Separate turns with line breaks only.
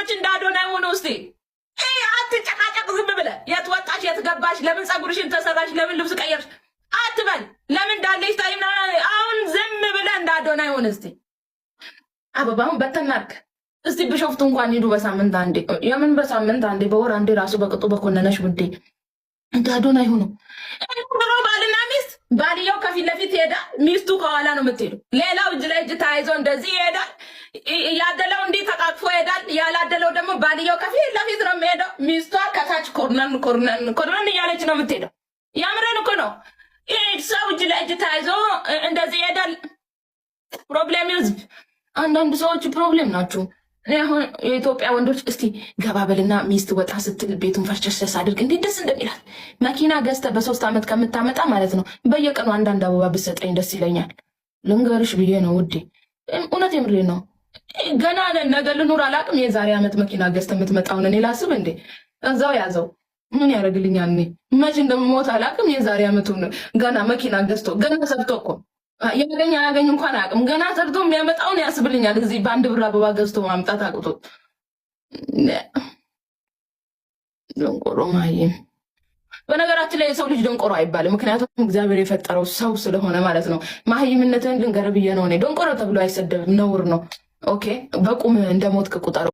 ወንዶች እንዳዶናይ ሆኖ እስቲ አትጨቃጨቅ። ዝም ብለህ የት ወጣሽ የት ገባሽ፣ ለምን ፀጉርሽን ተሰራሽ፣ ለምን ልብስ ቀየርሽ አትበል። ለምን እንዳለሽ ታይምና አሁን ዝም ብለህ እንዳዶናይ ሆነ። እስቲ አበባውን በተናርክ እስቲ ቢሾፍቱ እንኳን ሂዱ በሳምንት አንዴ። የምን በሳምንት አንዴ በወር አንዴ ራሱ በቅጡ በኮነነሽ ውዴ እንዳዶናይ ሆኖ ድሮ ባልና ሚስት ባልየው ከፊት ለፊት ይሄዳል፣ ሚስቱ ከኋላ ነው የምትሄዱ። ሌላው እጅ ላይ እጅ ተያይዞ እንደዚህ ይሄዳል። ያደለው እንዲህ ተቃቅፎ ይሄዳል። ያላደለው ደግሞ ባልየው ከፊት ለፊት ነው የሚሄደው፣ ሚስቷ ከታች ኮርነን እያለች ነው የምትሄደው። ያምረን እኮ ነው። ሰው እጅ ላይ እጅ ተያይዞ እንደዚህ ይሄዳል። ፕሮብሌም ህዝብ፣ አንዳንድ ሰዎች ፕሮብሌም ናቸው። አሁን የኢትዮጵያ ወንዶች እስቲ ገባ በልና ሚስት ወጣ ስትል ቤቱን ፈርቸስ አድርግ እንዴት ደስ እንደሚላል። መኪና ገዝተ በ3 ዓመት ከምታመጣ ማለት ነው በየቀኑ አንዳንድ አበባ ብትሰጠኝ ደስ ይለኛል። ልንገርሽ ብዬ ነው ውዴ፣ እውነት የምሬ ነው። ገና ነገ ልኑር አላቅም። የዛሬ ዓመት መኪና ገዝተ የምትመጣውን እኔ ላስብ እንዴ? እዛው ያዘው ምን ያደርግልኛል? እኔ መቼ እንደምሞት አላቅም። የዛሬ ዓመቱን ገና መኪና ገዝቶ ገና ሰርቶ እኮ ያገኝ አያገኝ እንኳን አያውቅም። ገና ሰርቶ የሚያመጣውን ያስብልኛል። እዚህ በአንድ ብር አበባ ገዝቶ ማምጣት አቅቶ ደንቆሮ ማይም። በነገራችን ላይ የሰው ልጅ ደንቆሮ አይባልም፣ ምክንያቱም እግዚአብሔር የፈጠረው ሰው ስለሆነ ማለት ነው። ማህይምነትን ልንገር ብዬ ነው። እኔ ደንቆሮ ተብሎ አይሰደብም፣ ነውር ነው። ኦኬ፣ በቁም እንደሞትክ ቁጠረው።